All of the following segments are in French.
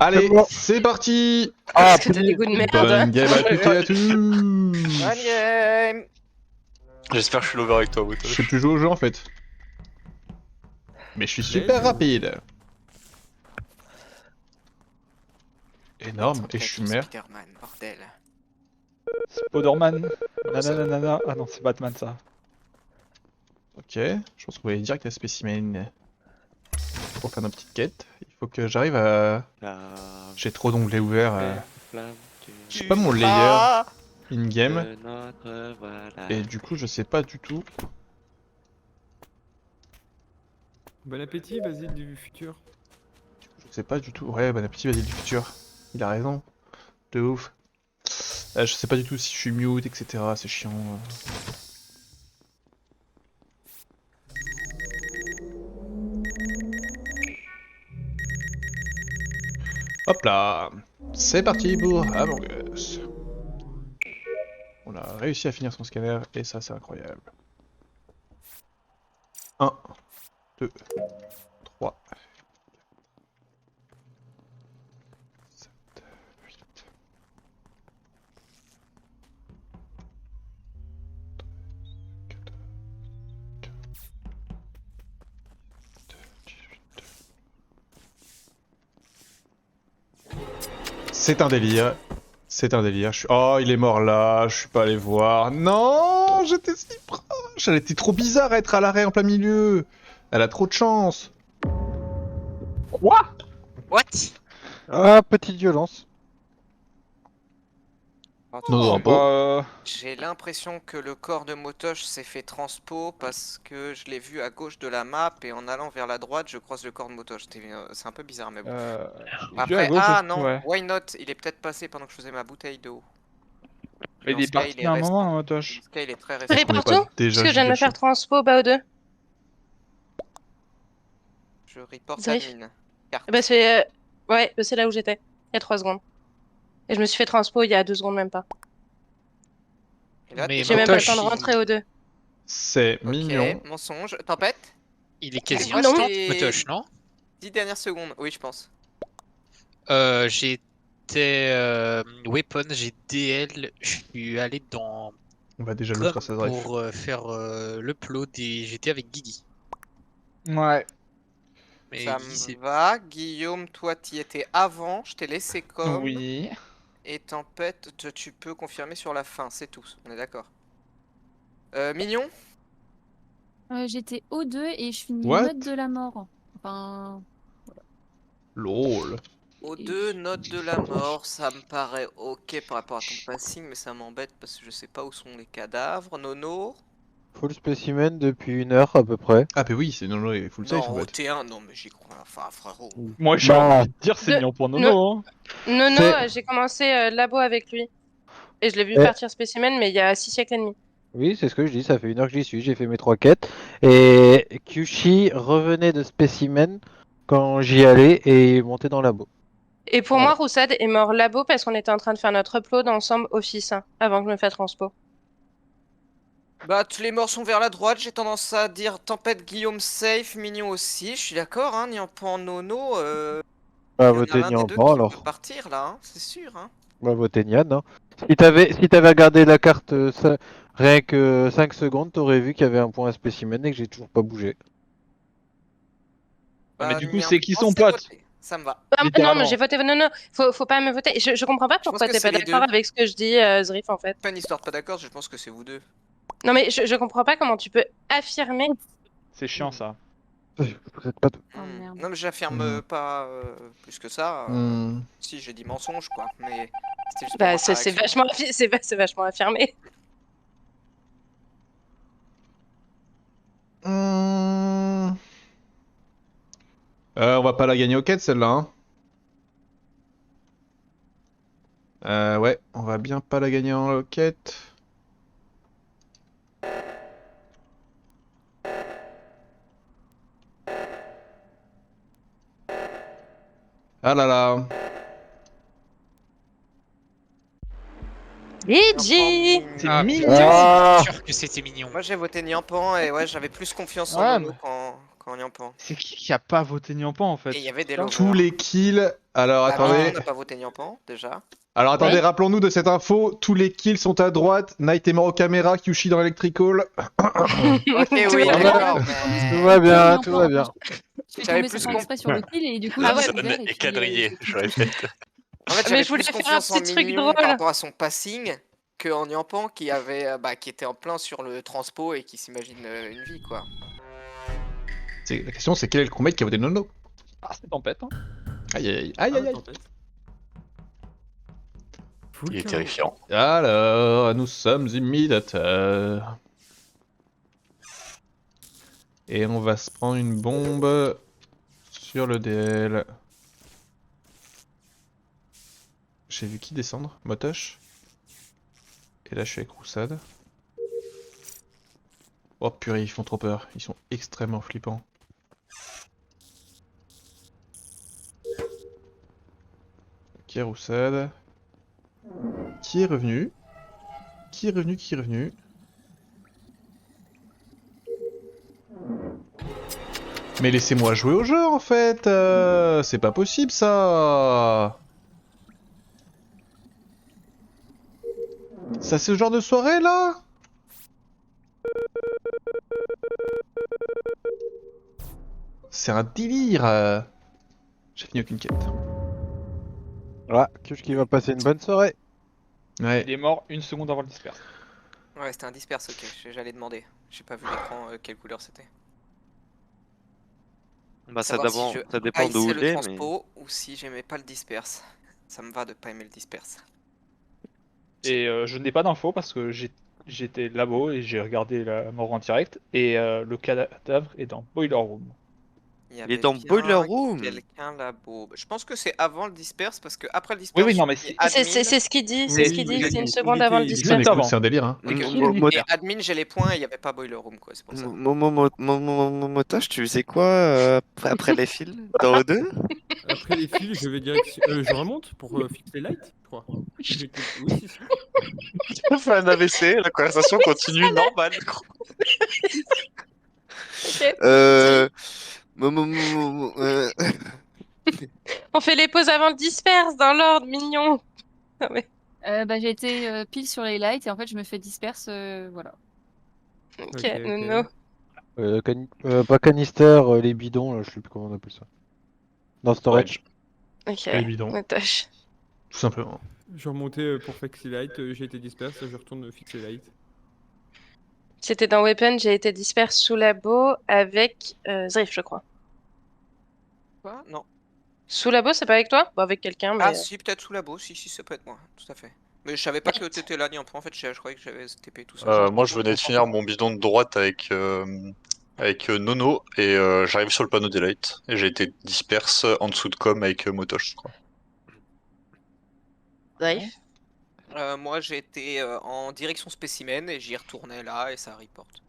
Allez, C'est bon. c'est parti. Ah, Parce que t'as des goûts de merde. Bonne game à toutes et à tous. Bonne game. J'espère que je suis lover avec toi, Je Wotosh. sais plus jouer au jeu en fait. Mais je suis super rapide. Énorme, et je suis mère. Spider-Man, bordel. Spider-Man. Nanana. Ah non, c'est Batman ça. Ok, je pense qu'on va aller direct à spécimen pour faire nos petites quêtes. Il faut que j'arrive à... J'ai trop d'onglets ouverts. Je sais pas mon layer Ah in-game. Et du coup, je sais pas du tout. Bon appétit, Basile du futur. Je sais pas du tout. Ouais, bon appétit, vas-y du futur. Il a raison. De ouf. Je sais pas du tout si je suis mute, etc. C'est chiant. Hop là. C'est parti pour Among Us. On a réussi à finir son scanner et ça c'est incroyable. 1, 2, 3, 7, 8. C'est un délire. C'est un délire. Oh, il est mort là. Je suis pas allé voir. Non, j'étais si proche. Elle était trop bizarre à être à l'arrêt en plein milieu. Elle a trop de chance. Quoi? What? Ah, petite violence. Non, Bah, J'ai l'impression que le corps de Motosh s'est fait transpo parce que je l'ai vu à gauche de la map et en allant vers la droite, je croise le corps de Motosh. C'est un peu bizarre, mais bon. Après, non, ouais. why not? Il est peut-être passé pendant que je faisais ma bouteille d'eau. Mais il est parti à un moment, hein, Tosh. Dans ce cas, il est très récent. Ré qu'on est partout pas déjà Parce que je viens de me giga faire transpo au BAO2. Je reporte Zrif. admin. Carte. Bah c'est... Ouais, c'est là où j'étais. Il y a 3 secondes. Et je me suis fait transpo il y a 2 secondes même pas. Et là, Mais J'ai même pas le Motosh, temps de rentrer au 2. C'est Ok, mignon. mensonge. Tempête? il est quasi Moi, instant, j'étais- Motosh, non 10 dernières secondes, oui, je pense. J'étais Weapon, j'ai DL, je suis allé dans On va déjà le Com sur sa drive. pour faire l'upload et j'étais avec Guigui. Ouais. Mais Ça Guigui, me c'est... va. Guillaume, toi, t'y étais avant. Je t'ai laissé comme. Oui. Et Tempête, tu peux confirmer sur la fin, c'est tout. On est d'accord. Mignon? J'étais O2 et je finis What? note de la mort. Enfin, LOL. O2, note de la mort, ça me paraît ok par rapport à ton passing, mais ça m'embête parce que je sais pas où sont les cadavres. Nono? Full spécimen depuis 1 heure à peu près. Ah bah oui, c'est non, il full safe en Non, fait. T1, non mais j'y crois, enfin frérot. Moi, j'ai Bah, envie de dire c'est De- mignon pour Nono. Hein. Nono, C'est- j'ai commencé labo avec lui. Et je l'ai vu Eh. partir spécimen, mais il y a 6 siècles et demi. Oui, c'est ce que je dis, ça fait 1 heure que j'y suis, j'ai fait mes 3 quêtes. Et Kyushi revenait de spécimen quand j'y allais et montait dans le labo. Et pour moi, Roussad est mort labo parce qu'on était en train de faire notre upload ensemble office, hein, avant que je me fasse transpo. Bah, tous les morts sont vers la droite, j'ai tendance à dire Tempête, Guillaume safe, Mignon aussi, je suis d'accord, hein, Niampan, Nono, Bah, y en a votez l'un des deux Niampan qui alors. peut partir là, hein, c'est sûr, hein. Bah, votez Nian. Hein. Si t'avais regardé la carte rien que 5 secondes, t'aurais vu qu'il y avait un point à spécimen et que j'ai toujours pas bougé. Mais Bah, du coup, Niampan, c'est qui son c'est pote? voté. Ça me va. Non, Littéralement. mais j'ai voté Nono. Faut pas me voter. Je comprends pas pourquoi que t'es c'est pas les d'accord deux. avec ce que je dis, Zrif, en fait. Pas une histoire de pas d'accord, je pense que c'est vous deux. Non, mais je comprends pas comment tu peux affirmer. C'est chiant ça. Vous êtes pas... Oh, merde. Non mais j'affirme pas plus que ça. Si j'ai dit mensonge quoi, mais c'était juste pour Bah, voir ta c'est réaction. vachement, c'est vachement affirmé. On va pas la gagner au quête celle-là. Ouais, on va bien pas la gagner en quête. Ah là là. Luigi! Niampan, C'est Ah, mignon. putain, Ah. c'est sûr que c'était mignon. Moi j'ai voté Niampan et ouais j'avais plus confiance en Ouais, Nono mais- qu'en Niampan. C'est qui a pas voté Niampan en fait? Et il y avait des Putain. lovers. Tous les kills Alors Bah, attendez. on n'a pas voté Nyampan, déjà. Alors attendez, Oui. rappelons-nous de cette info. Tous les kills sont à droite. Knight est mort aux caméras, Kyushi dans l'electrical. Ok, oui, Tout va d'accord. Tout va bien, tout va bien. Je suis J'avais tombée plus sans faire exprès sur le kill et du coup, Ah j'ai ouais. découvert Personne est quadrillé, je répète. En fait, Mais j'avais je voulais plus faire un confiance en petit truc Mignon drôle. par rapport à son passing que en Nyampan qui avait, qui était en plein sur le transpo et qui s'imagine une vie, quoi. La question c'est quel est le crewmate qui a voté Nono? Ah, c'est tempête. Hein. Aïe aïe aïe aïe aïe. Il est terrifiant. Alors, nous sommes immidateurs. Et on va se prendre une bombe sur le DL. J'ai vu qui descendre? Motosh. Et là je suis avec Roussade. Oh purée, ils font trop peur. Ils sont extrêmement flippants. Ok, Roussade. Qui est revenu? Qui est revenu? Qui est revenu? Mais laissez-moi jouer au jeu en fait. C'est pas possible ça. Ça c'est ce genre de soirée là? C'est un délire. J'ai fini aucune quête. Voilà, Kushki va passer une bonne soirée. Ouais. Il est mort une seconde avant le disperse. Ouais, c'était un disperse, ok, j'allais demander. J'ai pas vu l'écran, quelle couleur c'était. Bah ça, Savoir si je ça dépend d'où haïssais il le est, transpo ou si j'aimais pas le disperse. Ça me va de pas aimer le disperse. Et je n'ai pas d'infos parce que j'étais labo et j'ai regardé la mort en direct. Et le cadavre est dans Boiler Room. Il est dans bien Boiler Room. quelqu'un là-bas. Je pense que c'est avant le disperse parce que après le Oui, disperse. oui, non, mais j'ai c'est- mis admin. C'est ce qu'il dit, c'est ce qu'il dit, il a c'est une dit. seconde Il avant le était- Putain, disperse. écoute, avant. c'est un délire hein. Et, Qui- et admin, j'ai les points et il n'y avait pas Boiler Room, quoi, c'est pour ça. Motoche, tu faisais quoi après les fils dans O2? Après les fils, je vais direction. Je remonte pour fixer les lights, je crois. Oui, c'est ça. On fait un AVC, la conversation continue normale. Euh... On fait les pauses avant le disperse dans l'ordre, mignon. Non, mais- Bah, j'ai été pile sur les lights et en fait, je me fais disperse. Voilà. Ok, Ok, ok. Nono. Pas canister, les bidons, là, je sais plus comment on appelle ça. Dans storage. Ok, Les bidons. Motosh. Tout simplement. Je remontais pour fixer les lights, j'ai été disperse, je retourne fixer les lights. C'était dans Weapon, j'ai été disperse sous labo avec Zrif, je crois. Quoi? Non. Sous labo, c'est pas avec toi? Bah, avec quelqu'un, mais. Ah, si, peut-être sous labo, si, ça peut être moi, tout à fait. Mais je savais pas que t'étais là, ni en fait, je croyais que j'avais TP tout ça. Moi, je venais de finir mon bidon de droite avec Nono et j'arrive sur le panneau des lights et j'ai été disperse en dessous de com avec Motosh, je crois. Zrif. Moi, j'ai été en direction spécimen et j'y retournais là et ça reporte.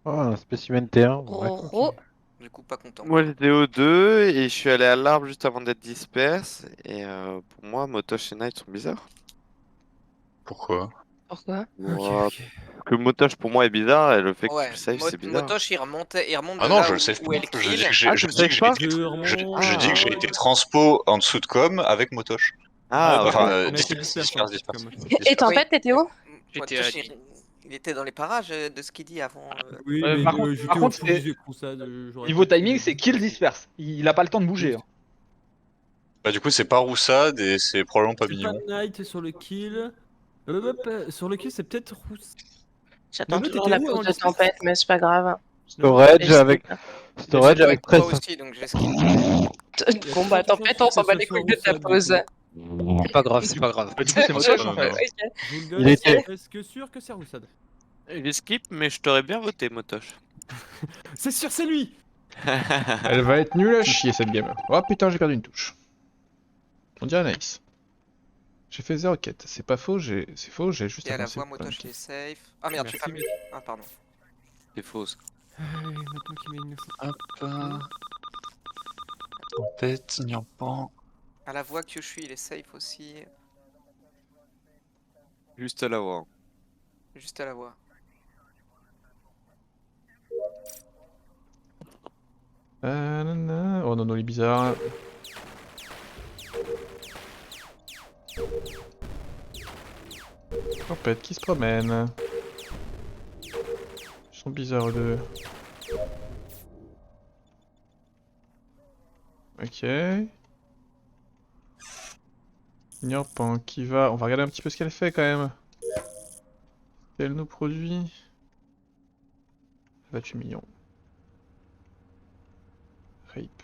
Oh, un spécimen T1. Ouais. Roro. Du coup, pas content. Moi j'étais O2 et je suis allé à l'arbre juste avant d'être disperse. Et pour moi, Motosh et Knight sont bizarres. Pourquoi? Pourquoi? Moi, que Motosh pour moi est bizarre et le fait que Ouais, tu saves c'est bizarre. Motosh il remonte Ah de non, là je où, le sais où pas. est le Je dis kill. que j'ai Ah, tu le sais pas? je dis que j'ai été transpo en dessous de com avec Motosh. Ah, Ouais, ok. Enfin, on a été disperse. disperse, comme moi. Et Tempête, t'étais où? J'étais Motosh, à il était dans les parages de ce qu'il dit avant. Oui, Ouais, mais par contre- j'étais par au contre, fond c'est- du crusade. Niveau timing, c'est kill disperse. Il a pas le temps de bouger. Hein. Bah, du coup, c'est pas Roussade et c'est probablement pas C'est Mignon. pas Knight sur le kill. Sur le kill, c'est peut-être Rousse. J'attends Nono, toujours t'étais la où pause avant de le disperse? Tempête, mais c'est pas grave. Storage Et avec. je- Storage Ça doit avec être toi 13. aussi, donc j'ai skip. Bon bah Tempête, on s'en bat les couilles de ta pause. C'est pas grave, c'est pas grave. Bah, du coup, c'est Motosh en non, fait. non. Ok. Je vous le Il donne, était- est-ce sûr que c'est Roussade? J'ai skip, mais je t'aurais bien voté, Motosh. C'est sûr, c'est lui! Elle va être nulle à chier cette game. Oh putain, j'ai perdu une touche. On dirait Nice. J'ai fait 0 quête. C'est pas faux, c'est faux, j'ai juste Et à la avancé. voix, Motosh plein de est safe. Ah merde, j'ai pas Merci, vu. Ah, pardon. C'est fausse. Maintenant qu'il met une Hop. Tempête, Nyampan. À la voix, Kyushu il est safe aussi. Juste à la voix. Juste à la voix. Nanana. Oh non, non, il est bizarre. Tempête qui se promène. Ils sont bizarres eux deux. Ok. Ignorpan qui va... On va regarder un petit peu ce qu'elle fait quand même. Elle nous produit... Elle va tuer mignon. Rape.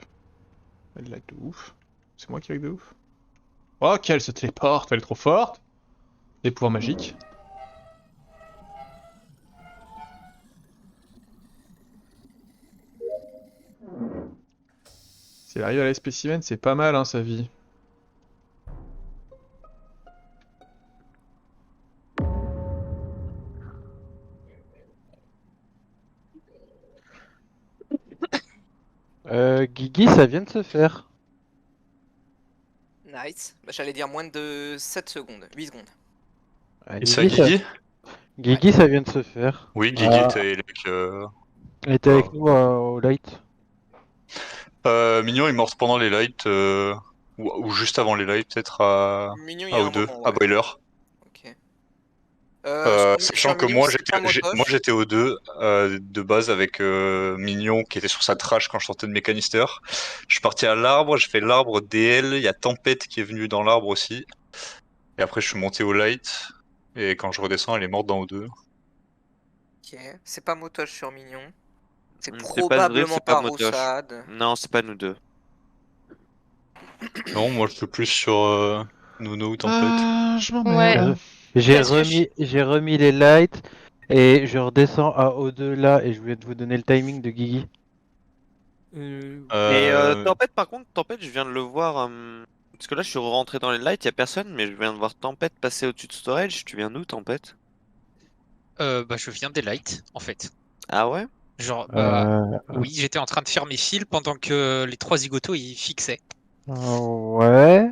Elle lag de ouf. C'est moi qui lag de ouf. Oh qu'elle se téléporte, elle est trop forte. Des pouvoirs magiques. Si elle arrive à la spécimen, c'est pas mal hein sa vie. Guigui, ça vient de se faire. Nice. Bah, j'allais dire moins de 7 secondes, 8 secondes. Et ça, Guigui? Guigui, ça vient de se faire. Oui, Guigui Ah. était avec... Elle était avec nous au light. Mignon est morte pendant les lights, ou juste avant les lights, peut-être à Mignon, il y a un O2, moment, à ouais. Boiler. Ok. Sachant que Mignon, moi c'est pas Motoche. j'étais O2 de base avec Mignon qui était sur sa trash quand je sortais de mes canisters. Je suis parti à l'arbre, j'ai fait l'arbre DL, il y a Tempête qui est venue dans l'arbre aussi. Et après je suis monté au light, et quand je redescends elle est morte dans O2. Ok. C'est pas Motoche sur Mignon. C'est C'est probablement pas pas Motoche. Roussade. Non, c'est pas nous deux. Non, moi je suis plus sur Nono ou Tempête. Je m'en Ouais. mêle. J'ai Parce que remis les lights et je redescends à O2 là et je vais vous donner le timing de Guigui. Et Tempête, par contre, Tempête, je viens de le voir. Parce que là, je suis rentré dans les lights, y a personne, mais je viens de voir Tempête passer au-dessus de storage. Tu viens d'où, Tempête? Bah, je viens des lights, en fait. Ah ouais? Genre, Euh, oui, j'étais en train de faire mes fils pendant que les trois zigotos ils fixaient. ouais.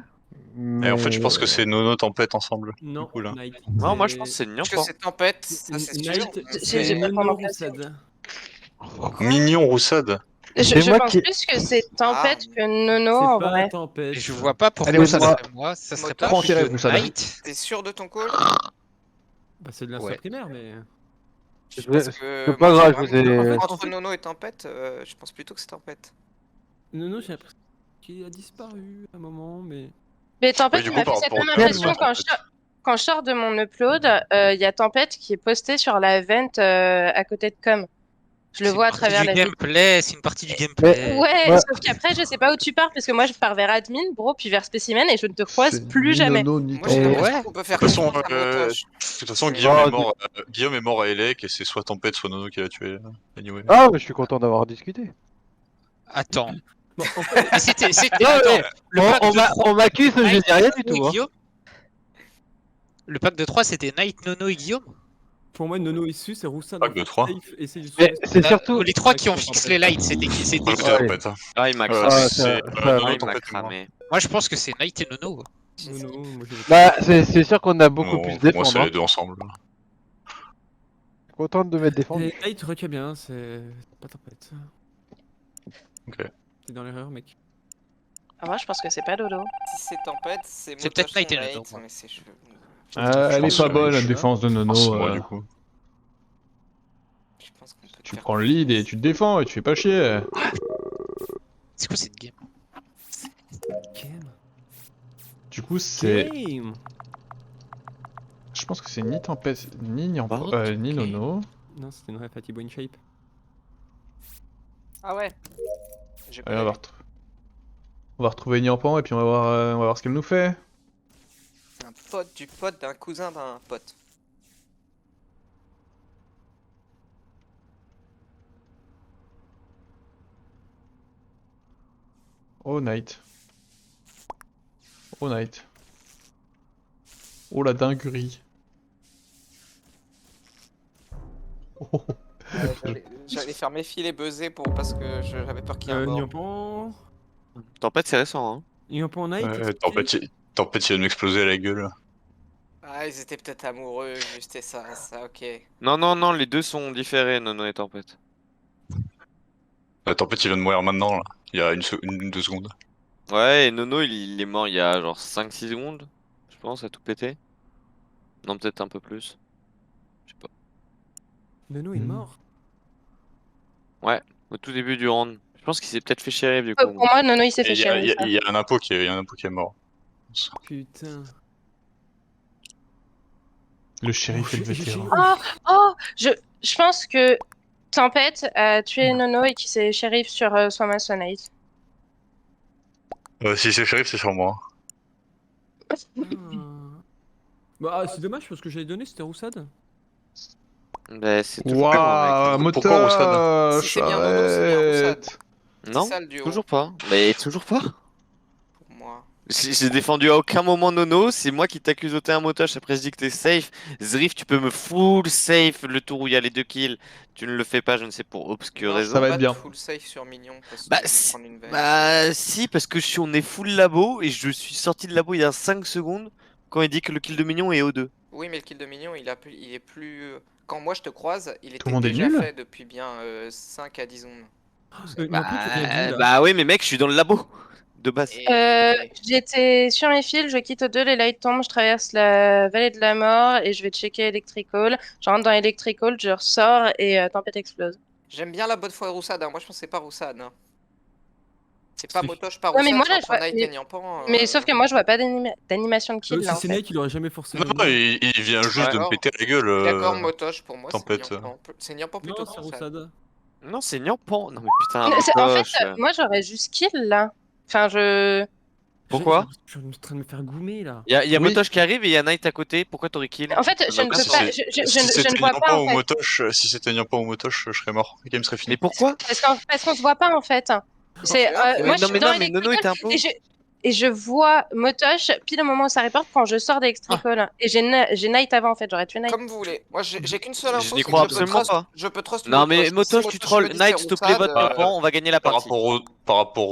Et en fait je pense mais- que c'est Nono Tempête ensemble. Non, Du coup, là. Night. Non, moi je pense que c'est Parce que Niampan. c'est Tempête, ça c'est sûr. Night, J'ai c'est pas Nono vraiment placé. Roussade. Mignon Roussade. C'est Je moi pense qui- plus que c'est Tempête Ah. que Nono C'est en pas vrai. Tempête. Je vois pas pourquoi Allez, ça Roussade. serait moi, ça serait Motoche. pas Prends tes rêves, plutôt Roussade. Night. T'es sûr de ton call? Bah, c'est de l'instinct Ouais. primaire, mais. Parce C'est que pas moi, j'ai grave, je vraiment- vous ai- En Entre fait- Nono et Tempête, je pense plutôt que c'est Tempête. Nono, j'ai l'impression qu'il a disparu à un moment, mais. Mais Tempête Oui, du il coup, m'a par fait cette rapport même au impression calme, quand je sors de mon upload. Il y a Tempête qui est posté sur la vent à côté de Com. Je le C'est vois à une partie travers du la vitre. gameplay, c'est une partie du gameplay. Ouais, Ouais. sauf qu'après, je sais pas où tu pars parce que moi je pars vers admin, bro, puis vers spécimen et je ne te croise plus jamais. Moi j'ai Et- l'impression Ouais. qu'on peut faire De toute façon, confiance à Motoche. de toute façon, C'est- Guillaume est mort à Elec et c'est soit Tempête soit Nono qui l'a tué. Anyway. Ah, mais je suis content d'avoir discuté. Attends. Bon, en fait, Mais c'était. Non, Attends, mais le on- pack on de m'a- 3, on m'accuse, je Night, dis rien du Nono et tout. Hein. Guillaume. Le pack de 3 c'était Night, Nono et Guillaume. pour moi, Nono issu, c'est Roussade. Pack de 3. Et c'est Mais c'est surtout. Les 3 qui ont fixé les lights, c'était qui? C'était Ouais, qui? c'est Tempête. hein. Ah, il m'a Euh, cramé. Ah, c'est ça- Nono, Ah, il m'a Tempête et moi. cramé. Moi je pense que c'est Night et Nono. Nono, moi je Bah, c'est sûr qu'on a beaucoup Non, plus pour moi, défendre. c'est Hein. les deux ensemble. Content de mettre défendre. Et Night, retiens bien, c'est pas Tempête. Ok. T'es dans l'erreur, mec. Ah, moi je pense que c'est pas Dodo. Si c'est Tempête, c'est C'est peut-être Motoche Night et ou Nono, moi. mais c'est cheveux. Elle est pense pas que- bonne la je- défense de Nono. C'est moi, du coup. Je pense qu'on peut te Tu faire prends le lead et tu te défends et tu fais pas chier. C'est quoi cette game? Game. Du coup, c'est. Game. Je pense que c'est ni Tempête, ni Barot, ni ok. Nono. Non, c'était une ref à Thibaut InShape. Ah ouais. J'ai pas Allez, vu. on va retrouver Niampan et puis on va voir ce qu'elle nous fait. Un pote du pote d'un cousin d'un pote. Oh Night. Oh Night. Oh la dinguerie. Oh. J'allais faire mes filets buzzer parce que j'avais peur qu'il y ait un mort. Nyampan. Tempête, c'est récent, hein. Nyampan Night. Tempête, il vient de m'exploser à la gueule. Ah, ils étaient peut-être amoureux, juste et ça, ok. Non, non, non, les deux sont différés, Nono et Tempête. Tempête, il vient de mourir maintenant, là. Il y a une 2 secondes. Ouais, et Nono, il est mort il y a genre 5-6 secondes, je pense, à tout péter. Non, peut-être un peu plus. Je sais pas. Nono est mort. Au tout début du round. Je pense qu'il s'est peut-être fait shérif du coup. Pour moi, Nono, il s'est fait Il y, shérif. il y a un impôt qui est mort. Putain. Le shérif et le vétéran. Je pense que Tempête a tué Nono et qu'il s'est shérif sur Swamasonite. Si c'est shérif, c'est sur moi. Bah, c'est dommage parce que j'avais donné, c'était Roussade. Bah, c'est toujours Waouh, Pourquoi Roussade moteur, Si c'est bien Nono, c'est bien Roussade. arrête. Non, C'est ça, le duo. toujours pas. Mais toujours pas. Pour moi. J'ai défendu à aucun moment Nono, c'est moi qui t'accuse au un motoche, après je dis que t'es safe. Zrif, tu peux me full safe le tour où il y a les 2 kills. Tu ne le fais pas, je ne sais pour obscure Non, raison. Ça va pas être de bien. Full safe sur Mignon. Parce Bah, que je vais si- prendre une veine. Bah si, parce que on est full labo et je suis sorti de labo il y a 5 secondes quand il dit que le kill de Mignon est O2. Oui, mais le kill de Mignon, il est plus. Quand moi je te croise, il Tout était le monde est déjà nul fait depuis bien 5 à 10 secondes. Bah, tu viens d'où, là Bah oui, mais mec, je suis dans le labo de base. J'étais sur mes fils, je quitte O2, les lights tombent, je traverse la vallée de la mort et je vais checker Electrical. Je rentre dans Electrical, je ressors et Tempête explose. J'aime bien la bonne foi Roussade, hein. Moi je pense que c'est pas Roussade. Hein. C'est pas Si. Motoche, pas Ouais, Roussade, mais moi, c'est là, entre je vois- Night mais- et Nyampan, Mais sauf que moi, je vois pas d'animation de kill là Si en c'est fait. Nike, il aurait jamais forcé. Non, Nono. il vient juste de me Alors, péter la gueule. D'accord, Motoche, pour moi Tempête. c'est Nyampan. C'est Nyampan plutôt Non, que c'est Roussade. Roussade. Non, c'est Nyampan. Non mais putain, En motoche. fait, moi, j'aurais juste kill là. Enfin, je. Pourquoi Je suis en train de me faire goumer là. Il y a Oui. motoche qui arrive et il y a Night à côté. Pourquoi t'aurais kill? En fait, je ne n'a peux aucun pas. sens. Je ne vois pas en fait. Si c'était Nyampan ou Motoche, je serais mort. Le game serait fini. Mais pourquoi? Parce qu'on se voit pas en fait. C'est, Ok. moi, je non suis mais dans non, mais Nono était un peu. et je vois Motoche pile au moment où ça reporte quand je sors d'Electrical. Et j'ai Night avant en fait, j'aurais tué Night. Comme vous voulez. Moi j'ai qu'une seule info. Je n'y c'est que crois je peux absolument trust- pas. Je peux trust Non mais Si motoche, tu me trolls. dit Night, c'est s'il te plaît, Roussade, vote Nyampan, on va gagner la Par partie. rapport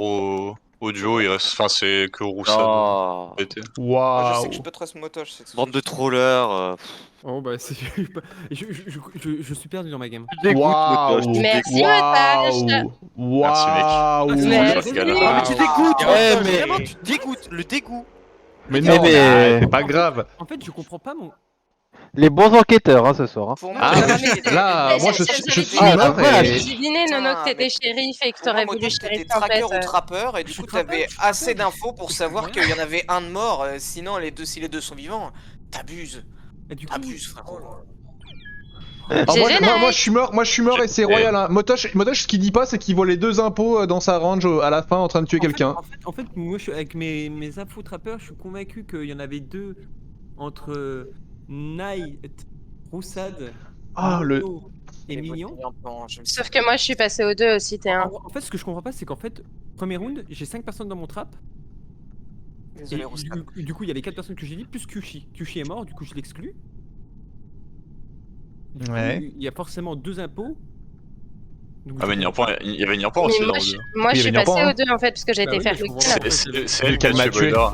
au duo, il reste. Enfin, c'est que Roussade. Oh. moi, je sais que je Waouh. peux trust Motoche. c'est tout. Bande de trollers. Oh bah c'est. Je suis perdu dans ma game. Waouh. Merci, Waouh. Merci, mec. Waouh. Merci. Ah mais tu dégoûtes. Ouais, Motoche, mais- vraiment, tu dégoûtes. Le dégoût. Mais Mais- non, mais- c'est pas grave. En fait, je comprends pas mon. Les bons enquêteurs hein, ce soir. Hein. Pour moi, Ah, j'avais oui. dit- Là, Mais moi, je j'avais suis deviné- mort voilà, et... J'ai deviné, Nono, que t'étais shérif et que Pour moi, t'aurais voulu Motoche, shérif t'étais tracker Tempête. ou trappeur, et du Je suis coup, trappeur, t'avais je suis trappeur. assez d'infos pour savoir qu'il y en avait un de mort. Sinon, si les deux sont vivants, t'abuses. Et du coup. T'abuses, frérot. Alors, GG, moi, je suis mort et c'est royal. Hein. Motoche, ce qu'il dit pas, c'est qu'il voit les 2 impôts dans sa range à la fin en train de tuer quelqu'un. En fait, moi, avec mes infos trappeurs, je suis convaincu qu'il y en avait 2 entre Night, Roussade, Ah, le... Nono et Mignon. Sauf que moi, je suis passé aux 2 aussi, t'es un. En fait, ce que je comprends pas, c'est qu'en fait, premier round, j'ai 5 personnes dans mon trap. Désolé, Et Roussade. du coup, il y a les 4 personnes que j'ai dit, plus Kyushi. Kyushi est mort, du coup, je l'exclus. Du coup, Ouais. il y a forcément 2 impôts. Donc, Ah, mais il y avait Nyampan Mais aussi moi, dans je, le. moi, Oui, je suis il y avait passé Nyampan, aux 2 en fait, parce que j'ai Bah été oui, faire mais je le comprends kill. pas. C'est elle qui a Elle m'a tué tué. Boiler.